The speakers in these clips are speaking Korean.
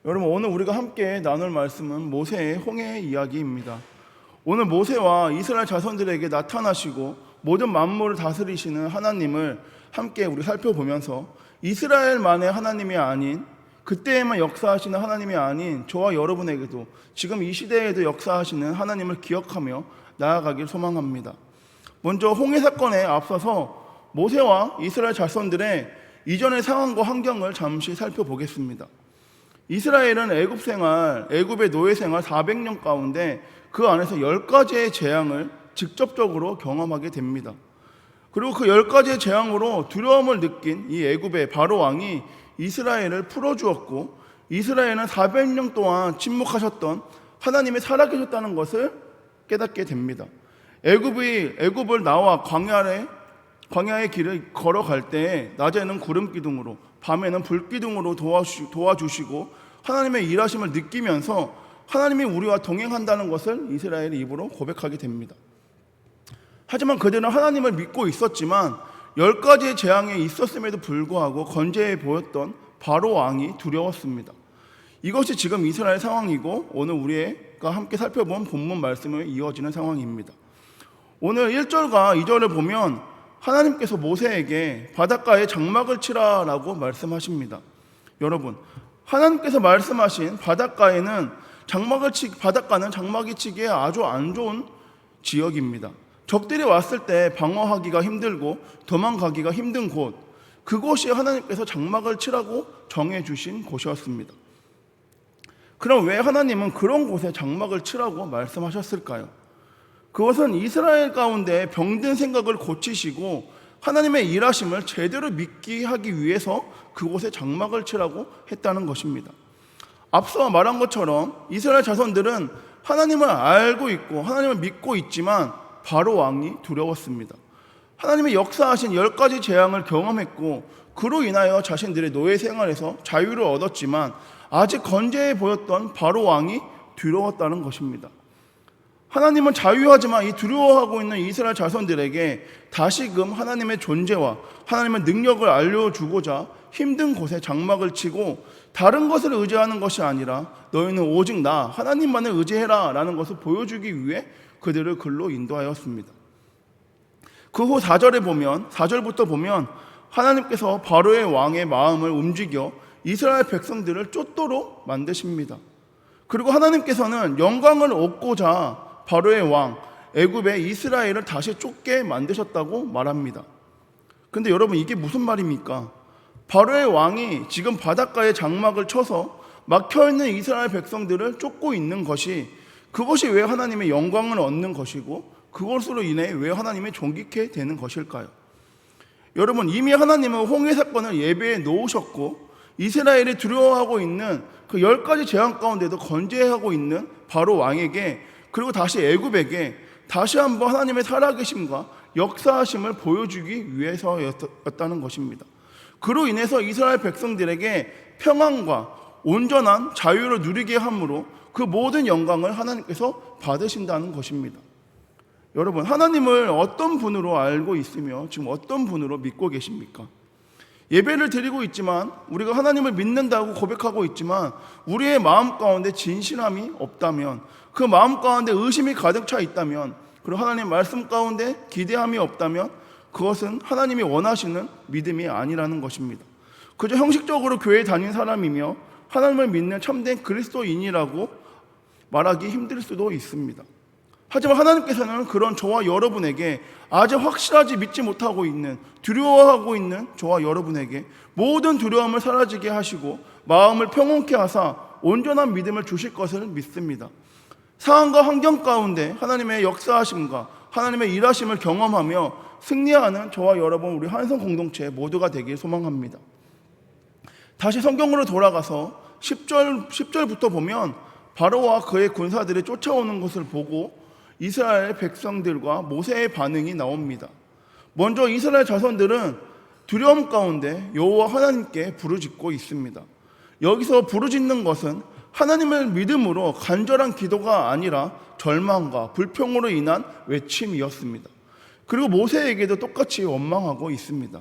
여러분, 오늘 우리가 함께 나눌 말씀은 모세의 홍해 이야기입니다. 오늘 모세와 이스라엘 자손들에게 나타나시고 모든 만물을 다스리시는 하나님을 함께 우리 살펴보면서 이스라엘만의 하나님이 아닌, 그때에만 역사하시는 하나님이 아닌 저와 여러분에게도 지금 이 시대에도 역사하시는 하나님을 기억하며 나아가길 소망합니다. 먼저 홍해 사건에 앞서서 모세와 이스라엘 자손들의 이전의 상황과 환경을 잠시 살펴보겠습니다. 이스라엘은 애굽의 노예 생활 400년 가운데 그 안에서 10가지의 재앙을 직접적으로 경험하게 됩니다. 그리고 그 10가지의 재앙으로 두려움을 느낀 이 애굽의 바로 왕이 이스라엘을 풀어주었고, 이스라엘은 400년 동안 침묵하셨던 하나님이 살아계셨다는 것을 깨닫게 됩니다. 애굽을 나와 광야의 길을 걸어갈 때 낮에는 구름 기둥으로, 밤에는 불 기둥으로 도와주시고 하나님의 일하심을 느끼면서 하나님이 우리와 동행한다는 것을 이스라엘의 입으로 고백하게 됩니다. 하지만 그들은 하나님을 믿고 있었지만 10가지의 재앙이 있었음에도 불구하고 건재해 보였던 바로 왕이 두려웠습니다. 이것이 지금 이스라엘 상황이고 오늘 우리가 함께 살펴본 본문 말씀을 이어지는 상황입니다. 오늘 1절과 2절을 보면 하나님께서 모세에게 바닷가에 장막을 치라라고 말씀하십니다. 여러분, 하나님께서 말씀하신 바닷가는 장막이 치기에 아주 안 좋은 지역입니다. 적들이 왔을 때 방어하기가 힘들고 도망가기가 힘든 곳, 그곳이 하나님께서 장막을 치라고 정해주신 곳이었습니다. 그럼 왜 하나님은 그런 곳에 장막을 치라고 말씀하셨을까요? 그것은 이스라엘 가운데 병든 생각을 고치시고 하나님의 일하심을 제대로 믿게 하기 위해서 그곳에 장막을 치라고 했다는 것입니다. 앞서 말한 것처럼 이스라엘 자손들은 하나님을 알고 있고 하나님을 믿고 있지만 바로 왕이 두려웠습니다. 하나님의 역사하신 10가지 재앙을 경험했고 그로 인하여 자신들의 노예 생활에서 자유를 얻었지만 아직 건재해 보였던 바로 왕이 두려웠다는 것입니다. 하나님은 자유하지만 이 두려워하고 있는 이스라엘 자손들에게 다시금 하나님의 존재와 하나님의 능력을 알려주고자 힘든 곳에 장막을 치고 다른 것을 의지하는 것이 아니라 너희는 오직 나 하나님만을 의지해라 라는 것을 보여주기 위해 그들을 글로 인도하였습니다. 그 후 4절부터 보면 하나님께서 바로의 왕의 마음을 움직여 이스라엘 백성들을 쫓도록 만드십니다. 그리고 하나님께서는 영광을 얻고자 바로의 왕 애굽의 이스라엘을 다시 쫓게 만드셨다고 말합니다. 근데 여러분, 이게 무슨 말입니까? 바로의 왕이 지금 바닷가에 장막을 쳐서 막혀있는 이스라엘 백성들을 쫓고 있는 그것이 왜 하나님의 영광을 얻는 것이고 그것으로 인해 왜 하나님이 존귀케 되는 것일까요? 여러분, 이미 하나님은 홍해 사건을 예배해 놓으셨고 이스라엘이 두려워하고 있는 그 10가지 재앙 가운데도 건재하고 있는 바로 왕에게, 그리고 다시 애굽에게 다시 한번 하나님의 살아계심과 역사하심을 보여주기 위해서였다는 것입니다. 그로 인해서 이스라엘 백성들에게 평안과 온전한 자유를 누리게 함으로 그 모든 영광을 하나님께서 받으신다는 것입니다. 여러분, 하나님을 어떤 분으로 알고 있으며 지금 어떤 분으로 믿고 계십니까? 예배를 드리고 있지만, 우리가 하나님을 믿는다고 고백하고 있지만 우리의 마음 가운데 진실함이 없다면, 그 마음 가운데 의심이 가득 차 있다면, 그리고 하나님 말씀 가운데 기대함이 없다면 그것은 하나님이 원하시는 믿음이 아니라는 것입니다. 그저 형식적으로 교회에 다닌 사람이며 하나님을 믿는 참된 그리스도인이라고 말하기 힘들 수도 있습니다. 하지만 하나님께서는 그런 저와 여러분에게, 아직 확실하지 믿지 못하고 있는, 두려워하고 있는 저와 여러분에게 모든 두려움을 사라지게 하시고 마음을 평온케 하사 온전한 믿음을 주실 것을 믿습니다. 상황과 환경 가운데 하나님의 역사하심과 하나님의 일하심을 경험하며 승리하는 저와 여러분, 우리 한성 공동체 모두가 되길 소망합니다. 다시 성경으로 돌아가서 10절부터 보면 바로와 그의 군사들이 쫓아오는 것을 보고 이스라엘 백성들과 모세의 반응이 나옵니다. 먼저 이스라엘 자손들은 두려움 가운데 여호와 하나님께 부르짖고 있습니다. 여기서 부르짖는 것은 하나님을 믿음으로 간절한 기도가 아니라 절망과 불평으로 인한 외침이었습니다. 그리고 모세에게도 똑같이 원망하고 있습니다.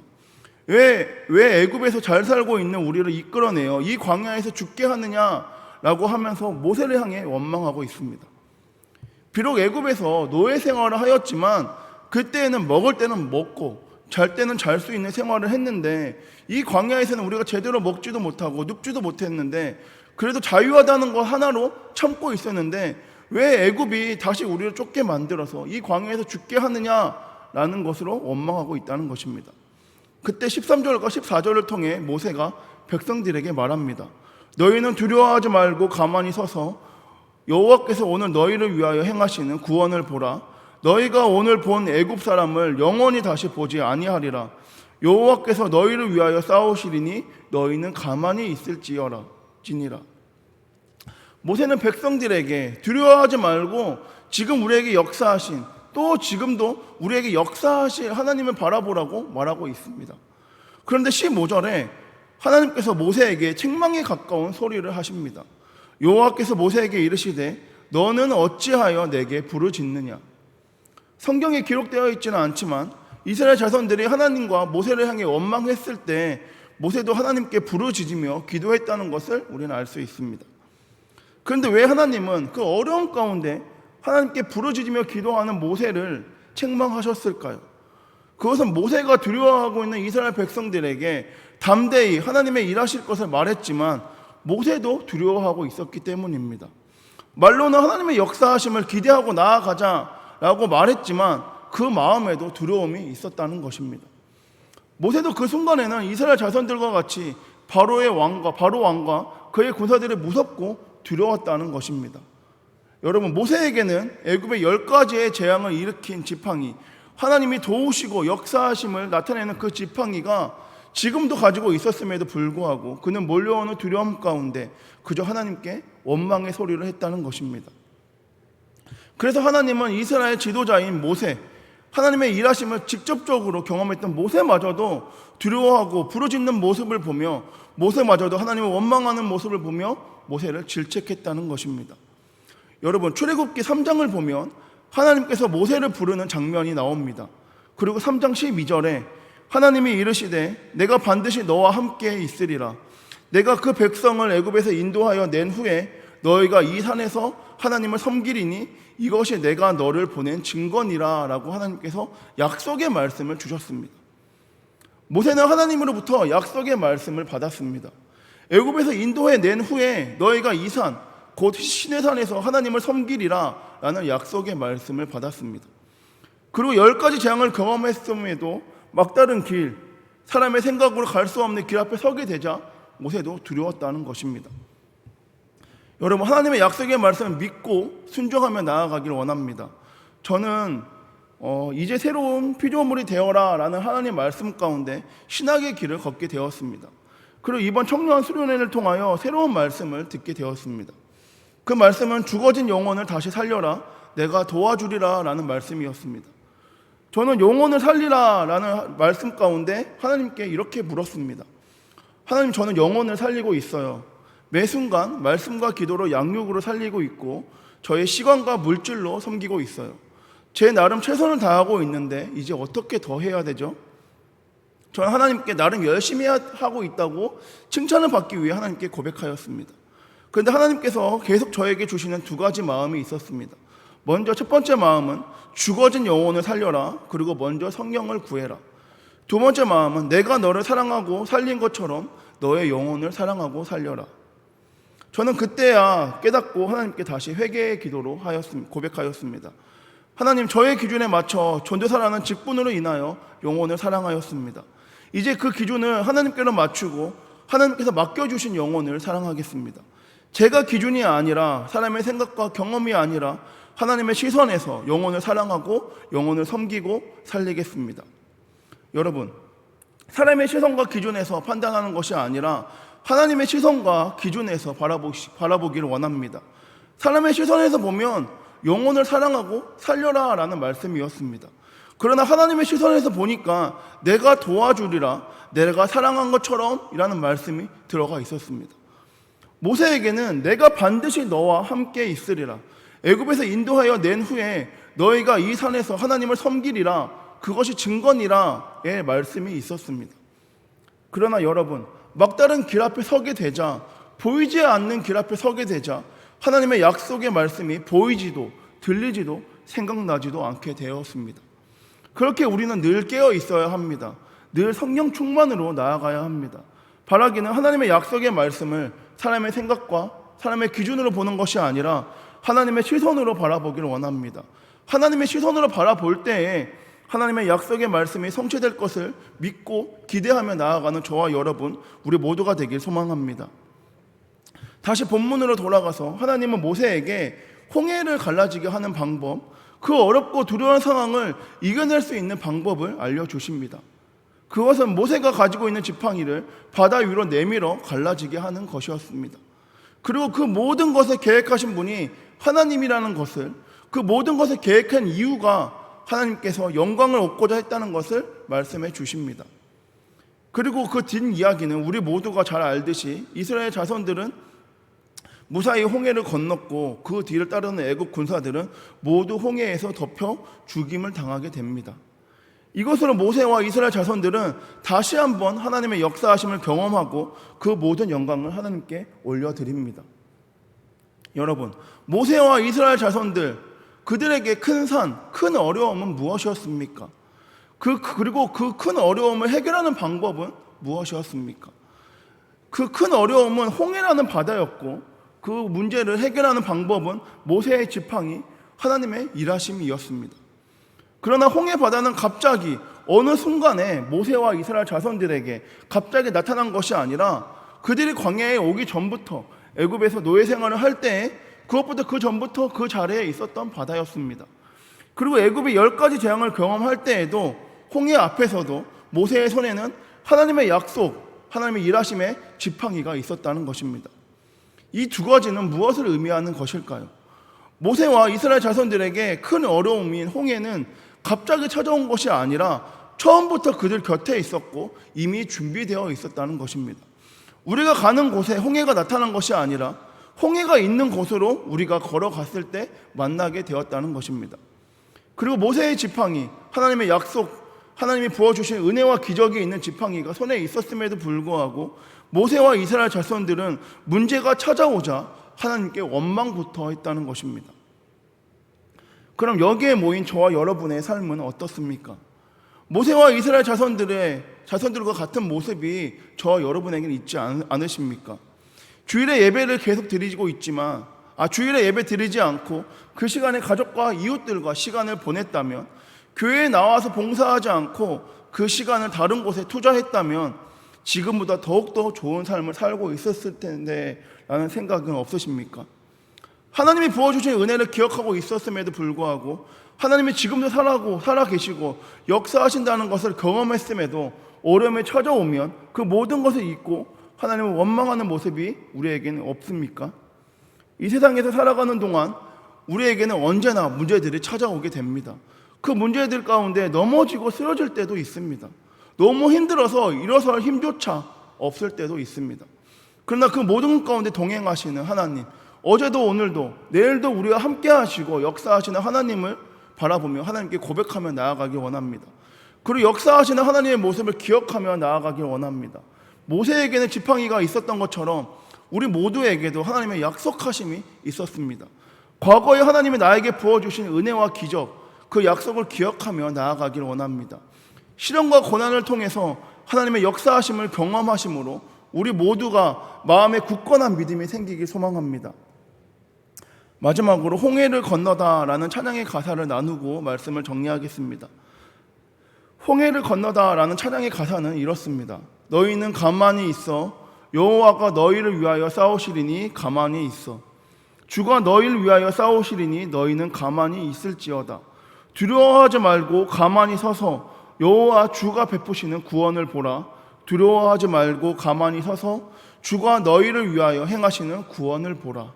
왜 애굽에서 잘 살고 있는 우리를 이끌어내어 이 광야에서 죽게 하느냐라고 하면서 모세를 향해 원망하고 있습니다. 비록 애굽에서 노예 생활을 하였지만 그때에는 먹을 때는 먹고 잘 때는 잘 수 있는 생활을 했는데, 이 광야에서는 우리가 제대로 먹지도 못하고 눕지도 못했는데 그래도 자유하다는 것 하나로 참고 있었는데 왜 애굽이 다시 우리를 쫓게 만들어서 이 광야에서 죽게 하느냐라는 것으로 원망하고 있다는 것입니다. 그때 13절과 14절을 통해 모세가 백성들에게 말합니다. 너희는 두려워하지 말고 가만히 서서 여호와께서 오늘 너희를 위하여 행하시는 구원을 보라. 너희가 오늘 본 애굽 사람을 영원히 다시 보지 아니하리라. 여호와께서 너희를 위하여 싸우시리니 너희는 가만히 있을지어라 지니라. 모세는 백성들에게 두려워하지 말고 지금 우리에게 역사하신, 또 지금도 우리에게 역사하실 하나님을 바라보라고 말하고 있습니다. 그런데 15절에 하나님께서 모세에게 책망에 가까운 소리를 하십니다. 여호와께서 모세에게 이르시되 너는 어찌하여 내게 부르짖느냐. 성경에 기록되어 있지는 않지만 이스라엘 자손들이 하나님과 모세를 향해 원망했을 때 모세도 하나님께 부르짖으며 기도했다는 것을 우리는 알 수 있습니다. 그런데 왜 하나님은 그 어려움 가운데 하나님께 부르짖으며 기도하는 모세를 책망하셨을까요? 그것은 모세가 두려워하고 있는 이스라엘 백성들에게 담대히 하나님의 일하실 것을 말했지만 모세도 두려워하고 있었기 때문입니다. 말로는 하나님의 역사하심을 기대하고 나아가자라고 말했지만 그 마음에도 두려움이 있었다는 것입니다. 모세도 그 순간에는 이스라엘 자손들과 같이 바로 왕과 그의 군사들이 무섭고 두려웠다는 것입니다. 여러분, 모세에게는 애굽의 10가지의 재앙을 일으킨 지팡이, 하나님이 도우시고 역사하심을 나타내는 그 지팡이가 지금도 가지고 있었음에도 불구하고 그는 몰려오는 두려움 가운데 그저 하나님께 원망의 소리를 했다는 것입니다. 그래서 하나님은 이스라엘 지도자인 모세, 하나님의 일하심을 직접적으로 경험했던 모세마저도 두려워하고 부르짖는 모습을 보며, 모세마저도 하나님을 원망하는 모습을 보며 모세를 질책했다는 것입니다. 여러분, 출애굽기 3장을 보면 하나님께서 모세를 부르는 장면이 나옵니다. 그리고 3장 12절에 하나님이 이르시되 내가 반드시 너와 함께 있으리라. 내가 그 백성을 애굽에서 인도하여 낸 후에 너희가 이 산에서 하나님을 섬기리니 이것이 내가 너를 보낸 증거니라 라고 하나님께서 약속의 말씀을 주셨습니다. 모세는 하나님으로부터 약속의 말씀을 받았습니다. 애굽에서 인도해 낸 후에 너희가 이 산, 곧 시내산에서 하나님을 섬기리라 라는 약속의 말씀을 받았습니다. 그리고 10가지 재앙을 경험했음에도 막다른 길, 사람의 생각으로 갈 수 없는 길 앞에 서게 되자 모세도 두려웠다는 것입니다. 여러분, 하나님의 약속의 말씀을 믿고 순종하며 나아가기를 원합니다. 저는 이제 새로운 피조물이 되어라 라는 하나님의 말씀 가운데 신학의 길을 걷게 되었습니다. 그리고 이번 청년 수련회를 통하여 새로운 말씀을 듣게 되었습니다. 그 말씀은 죽어진 영혼을 다시 살려라, 내가 도와주리라 라는 말씀이었습니다. 저는 영혼을 살리라 라는 말씀 가운데 하나님께 이렇게 물었습니다. 하나님, 저는 영혼을 살리고 있어요. 매 순간 말씀과 기도로 양육으로 살리고 있고 저의 시간과 물질로 섬기고 있어요. 제 나름 최선을 다하고 있는데 이제 어떻게 더 해야 되죠? 저는 하나님께 나름 열심히 하고 있다고 칭찬을 받기 위해 하나님께 고백하였습니다. 그런데 하나님께서 계속 저에게 주시는 2가지 마음이 있었습니다. 먼저 첫 번째 마음은 죽어진 영혼을 살려라, 그리고 먼저 성령을 구해라. 두 번째 마음은 내가 너를 사랑하고 살린 것처럼 너의 영혼을 사랑하고 살려라. 저는 그때야 깨닫고 하나님께 다시 회개의 기도로 고백하였습니다. 하나님, 저의 기준에 맞춰 전도사라는 직분으로 인하여 영혼을 사랑하였습니다. 이제 그 기준을 하나님께로 맞추고 하나님께서 맡겨주신 영혼을 사랑하겠습니다. 제가 기준이 아니라, 사람의 생각과 경험이 아니라 하나님의 시선에서 영혼을 사랑하고 영혼을 섬기고 살리겠습니다. 여러분, 사람의 시선과 기준에서 판단하는 것이 아니라 하나님의 시선과 기준에서 바라보기를 원합니다. 사람의 시선에서 보면 영혼을 사랑하고 살려라 라는 말씀이었습니다. 그러나 하나님의 시선에서 보니까 내가 도와주리라, 내가 사랑한 것처럼 이라는 말씀이 들어가 있었습니다. 모세에게는 내가 반드시 너와 함께 있으리라, 애굽에서 인도하여 낸 후에 너희가 이 산에서 하나님을 섬기리라, 그것이 증거니라의 말씀이 있었습니다. 그러나 여러분, 막다른 길 앞에 서게 되자, 보이지 않는 길 앞에 서게 되자 하나님의 약속의 말씀이 보이지도 들리지도 생각나지도 않게 되었습니다. 그렇게 우리는 늘 깨어 있어야 합니다. 늘 성령 충만으로 나아가야 합니다. 바라기는 하나님의 약속의 말씀을 사람의 생각과 사람의 기준으로 보는 것이 아니라 하나님의 시선으로 바라보기를 원합니다. 하나님의 시선으로 바라볼 때에 하나님의 약속의 말씀이 성취될 것을 믿고 기대하며 나아가는 저와 여러분, 우리 모두가 되길 소망합니다. 다시 본문으로 돌아가서 하나님은 모세에게 홍해를 갈라지게 하는 방법, 그 어렵고 두려운 상황을 이겨낼 수 있는 방법을 알려주십니다. 그것은 모세가 가지고 있는 지팡이를 바다 위로 내밀어 갈라지게 하는 것이었습니다. 그리고 그 모든 것을 계획하신 분이 하나님이라는 것을, 그 모든 것을 계획한 이유가 하나님께서 영광을 얻고자 했다는 것을 말씀해 주십니다. 그리고 그 뒷이야기는 우리 모두가 잘 알듯이 이스라엘 자손들은 무사히 홍해를 건넜고 그 뒤를 따르는 애국 군사들은 모두 홍해에서 덮여 죽임을 당하게 됩니다. 이것으로 모세와 이스라엘 자손들은 다시 한번 하나님의 역사하심을 경험하고 그 모든 영광을 하나님께 올려드립니다. 여러분, 모세와 이스라엘 자손들, 그들에게 큰 산, 큰 어려움은 무엇이었습니까? 그리고 그 큰 어려움을 해결하는 방법은 무엇이었습니까? 그 큰 어려움은 홍해라는 바다였고 그 문제를 해결하는 방법은 모세의 지팡이, 하나님의 일하심이었습니다. 그러나 홍해 바다는 갑자기 어느 순간에 모세와 이스라엘 자손들에게 갑자기 나타난 것이 아니라 그들이 광야에 오기 전부터 애굽에서 노예 생활을 할 때에 그것보다 그 전부터 그 자리에 있었던 바다였습니다. 그리고 애굽이 10가지 재앙을 경험할 때에도 홍해 앞에서도 모세의 손에는 하나님의 약속, 하나님의 일하심의 지팡이가 있었다는 것입니다. 이 두 가지는 무엇을 의미하는 것일까요? 모세와 이스라엘 자손들에게 큰 어려움인 홍해는 갑자기 찾아온 것이 아니라 처음부터 그들 곁에 있었고 이미 준비되어 있었다는 것입니다. 우리가 가는 곳에 홍해가 나타난 것이 아니라 홍해가 있는 곳으로 우리가 걸어갔을 때 만나게 되었다는 것입니다. 그리고 모세의 지팡이, 하나님의 약속, 하나님이 부어주신 은혜와 기적이 있는 지팡이가 손에 있었음에도 불구하고 모세와 이스라엘 자손들은 문제가 찾아오자 하나님께 원망부터 했다는 것입니다. 그럼 여기에 모인 저와 여러분의 삶은 어떻습니까? 모세와 이스라엘 자손들과 같은 모습이 저와 여러분에게는 있지 않으십니까? 주일에 예배를 계속 드리고 있지만 주일에 예배 드리지 않고 그 시간에 가족과 이웃들과 시간을 보냈다면, 교회에 나와서 봉사하지 않고 그 시간을 다른 곳에 투자했다면 지금보다 더욱더 좋은 삶을 살고 있었을 텐데 라는 생각은 없으십니까? 하나님이 부어주신 은혜를 기억하고 있었음에도 불구하고 하나님이 지금도 살아 계시고 역사하신다는 것을 경험했음에도 어려움이 찾아오면 그 모든 것을 잊고 하나님을 원망하는 모습이 우리에게는 없습니까? 이 세상에서 살아가는 동안 우리에게는 언제나 문제들이 찾아오게 됩니다. 그 문제들 가운데 넘어지고 쓰러질 때도 있습니다. 너무 힘들어서 일어설 힘조차 없을 때도 있습니다. 그러나 그 모든 가운데 동행하시는 하나님, 어제도 오늘도 내일도 우리와 함께 하시고 역사하시는 하나님을 바라보며 하나님께 고백하며 나아가길 원합니다. 그리고 역사하시는 하나님의 모습을 기억하며 나아가길 원합니다. 모세에게는 지팡이가 있었던 것처럼 우리 모두에게도 하나님의 약속하심이 있었습니다. 과거에 하나님이 나에게 부어주신 은혜와 기적, 그 약속을 기억하며 나아가길 원합니다. 시련과 고난을 통해서 하나님의 역사하심을 경험하심으로 우리 모두가 마음에 굳건한 믿음이 생기길 소망합니다. 마지막으로 홍해를 건너다라는 찬양의 가사를 나누고 말씀을 정리하겠습니다. 홍해를 건너다라는 찬양의 가사는 이렇습니다. 너희는 가만히 있어 여호와가 너희를 위하여 싸우시리니 가만히 있어. 주가 너희를 위하여 싸우시리니 너희는 가만히 있을지어다. 두려워하지 말고 가만히 서서 여호와 주가 베푸시는 구원을 보라. 두려워하지 말고 가만히 서서 주가 너희를 위하여 행하시는 구원을 보라.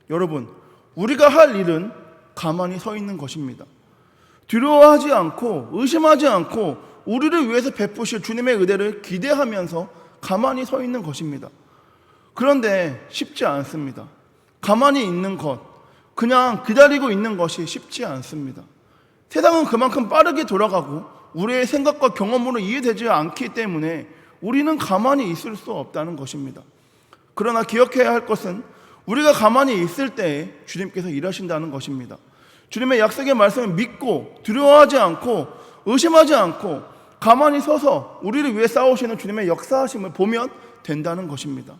여러분, 우리가 할 일은 가만히 서 있는 것입니다. 두려워하지 않고 의심하지 않고 우리를 위해서 베푸실 주님의 은혜를 기대하면서 가만히 서 있는 것입니다. 그런데 쉽지 않습니다. 가만히 있는 것, 그냥 기다리고 있는 것이 쉽지 않습니다. 세상은 그만큼 빠르게 돌아가고 우리의 생각과 경험으로 이해되지 않기 때문에 우리는 가만히 있을 수 없다는 것입니다. 그러나 기억해야 할 것은 우리가 가만히 있을 때 주님께서 일하신다는 것입니다. 주님의 약속의 말씀을 믿고 두려워하지 않고 의심하지 않고 가만히 서서 우리를 위해 싸우시는 주님의 역사하심을 보면 된다는 것입니다.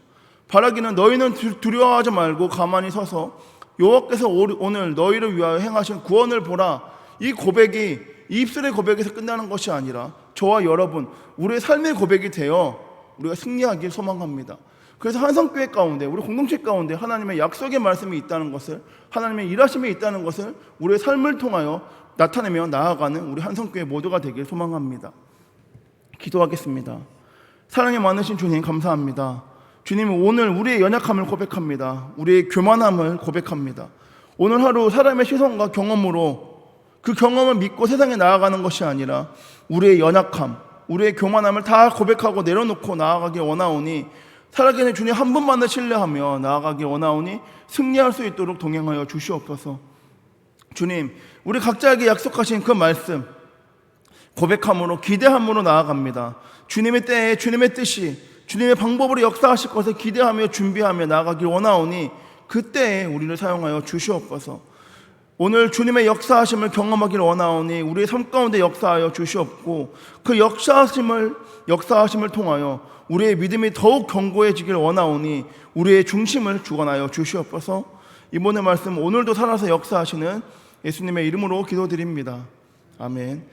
바라기는 너희는 두려워하지 말고 가만히 서서 여호와께서 오늘 너희를 위하여 행하신 구원을 보라. 이 고백이 입술의 고백에서 끝나는 것이 아니라 저와 여러분 우리의 삶의 고백이 되어 우리가 승리하길 소망합니다. 그래서 한성교회 가운데 우리 공동체 가운데 하나님의 약속의 말씀이 있다는 것을, 하나님의 일하심이 있다는 것을 우리의 삶을 통하여 나타내며 나아가는 우리 한성교회 모두가 되길 소망합니다. 기도하겠습니다. 사랑이 많으신 주님 감사합니다. 주님은 오늘 우리의 연약함을 고백합니다. 우리의 교만함을 고백합니다. 오늘 하루 사람의 시선과 경험으로 그 경험을 믿고 세상에 나아가는 것이 아니라 우리의 연약함, 우리의 교만함을 다 고백하고 내려놓고 나아가기 원하오니 살아계신 주님 한 분만을 신뢰하며 나아가기 원하오니 승리할 수 있도록 동행하여 주시옵소서. 주님, 우리 각자에게 약속하신 그 말씀 고백함으로 기대함으로 나아갑니다. 주님의 때에 주님의 뜻이 주님의 방법으로 역사하실 것을 기대하며 준비하며 나아가길 원하오니 그때에 우리를 사용하여 주시옵소서. 오늘 주님의 역사하심을 경험하길 원하오니 우리의 삶 가운데 역사하여 주시옵고 그 역사하심을 통하여 우리의 믿음이 더욱 견고해지길 원하오니 우리의 중심을 주관하여 주시옵소서. 이번의 말씀 오늘도 살아서 역사하시는 예수님의 이름으로 기도드립니다. 아멘.